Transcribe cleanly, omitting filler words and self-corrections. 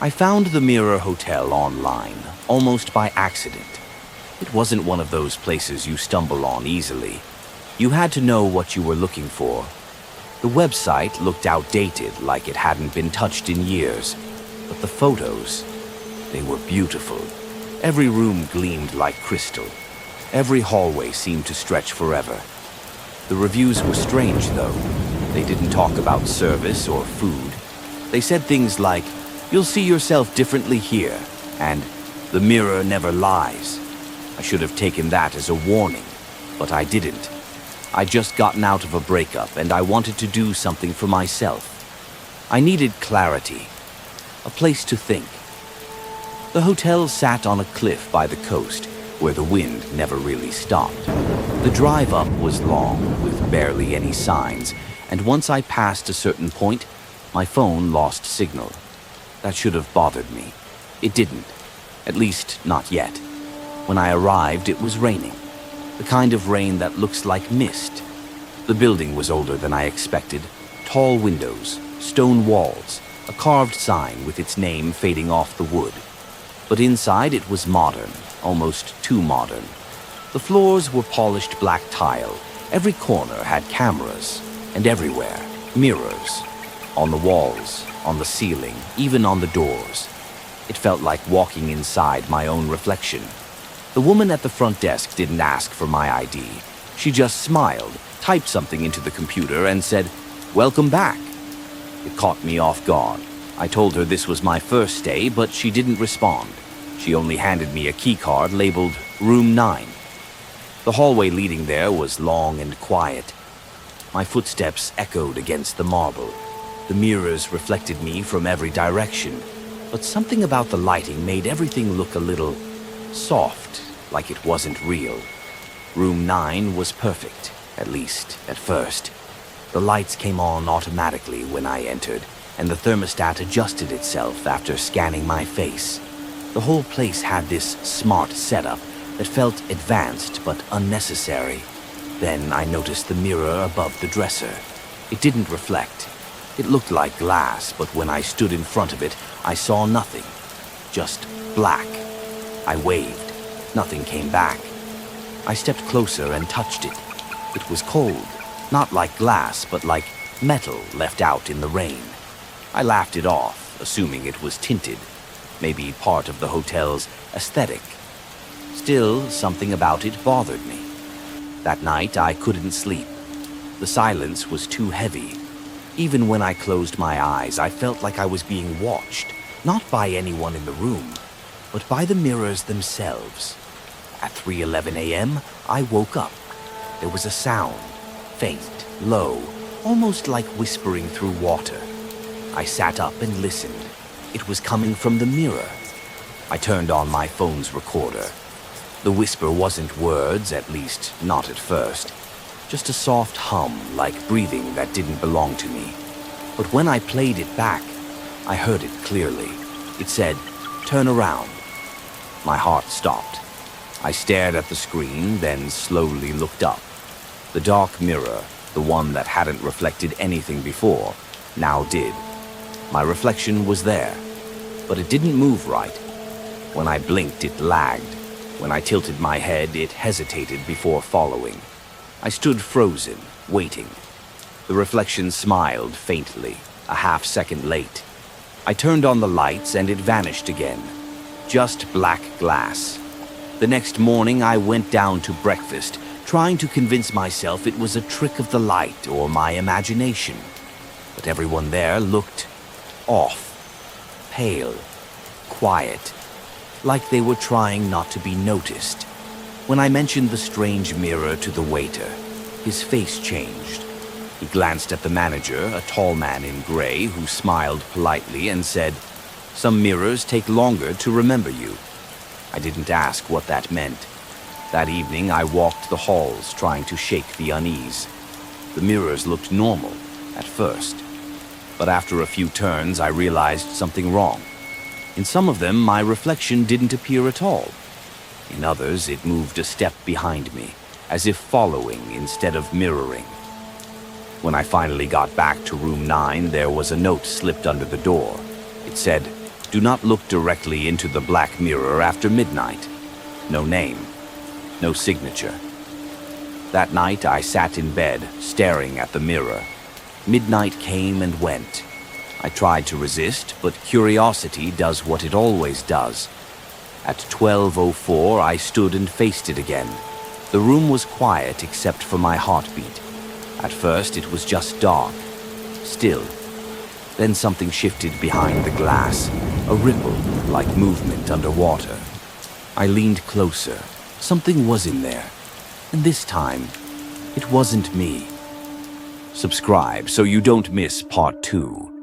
I found the Mirror Hotel online, almost by accident. It wasn't one of those places you stumble on easily. You had to know what you were looking for. The website looked outdated, like it hadn't been touched in years. But the photos, they were beautiful. Every room gleamed like crystal. Every hallway seemed to stretch forever. The reviews were strange, though. They didn't talk about service or food. They said things like, "You'll see yourself differently here," and "The mirror never lies." I should have taken that as a warning, but I didn't. I'd just gotten out of a breakup, and I wanted to do something for myself. I needed clarity, a place to think. The hotel sat on a cliff by the coast, where the wind never really stopped. The drive up was long, with barely any signs, and once I passed a certain point, my phone lost signal. That should have bothered me. It didn't. At least, not yet. When I arrived, it was raining. The kind of rain that looks like mist. The building was older than I expected. Tall windows, stone walls, a carved sign with its name fading off the wood. But inside it was modern, almost too modern. The floors were polished black tile. Every corner had cameras, and everywhere, mirrors. On the walls, on the ceiling, even on the doors. It felt like walking inside my own reflection. The woman at the front desk didn't ask for my ID. She just smiled, typed something into the computer, and said, "Welcome back." It caught me off guard. I told her this was my first stay, but she didn't respond. She only handed me a keycard labeled Room 9. The hallway leading there was long and quiet. My footsteps echoed against the marble. The mirrors reflected me from every direction, but something about the lighting made everything look a little soft, like it wasn't real. Room 9 was perfect, at least at first. The lights came on automatically when I entered, and the thermostat adjusted itself after scanning my face. The whole place had this smart setup that felt advanced but unnecessary. Then I noticed the mirror above the dresser. It didn't reflect. It looked like glass, but when I stood in front of it, I saw nothing. Just black. I waved. Nothing came back. I stepped closer and touched it. It was cold. Not like glass, but like metal left out in the rain. I laughed it off, assuming it was tinted. Maybe part of the hotel's aesthetic. Still, something about it bothered me. That night, I couldn't sleep. The silence was too heavy. Even when I closed my eyes, I felt like I was being watched, not by anyone in the room, but by the mirrors themselves. At 3:11 a.m., I woke up. There was a sound, faint, low, almost like whispering through water. I sat up and listened. It was coming from the mirror. I turned on my phone's recorder. The whisper wasn't words, at least not at first. Just a soft hum, like breathing that didn't belong to me. But when I played it back, I heard it clearly. It said, "Turn around." My heart stopped. I stared at the screen, then slowly looked up. The dark mirror, the one that hadn't reflected anything before, now did. My reflection was there, but it didn't move right. When I blinked, it lagged. When I tilted my head, it hesitated before following. I stood frozen, waiting. The reflection smiled faintly, a half-second late. I turned on the lights and it vanished again. Just black glass. The next morning I went down to breakfast, trying to convince myself it was a trick of the light or my imagination. But everyone there looked off, pale, quiet, like they were trying not to be noticed. When I mentioned the strange mirror to the waiter, his face changed. He glanced at the manager, a tall man in gray, who smiled politely and said, "Some mirrors take longer to remember you." I didn't ask what that meant. That evening, I walked the halls, trying to shake the unease. The mirrors looked normal, at first. But after a few turns, I realized something wrong. In some of them, my reflection didn't appear at all. In others, it moved a step behind me, as if following instead of mirroring. When I finally got back to room 9, there was a note slipped under the door. It said, "Do not look directly into the black mirror after midnight." No name, no signature. That night, I sat in bed, staring at the mirror. Midnight came and went. I tried to resist, but curiosity does what it always does. At 12:04, I stood and faced it again. The room was quiet except for my heartbeat. At first, it was just dark, still. Then something shifted behind the glass, a ripple like movement underwater. I leaned closer. Something was in there. And this time, it wasn't me. Subscribe so you don't miss part 2.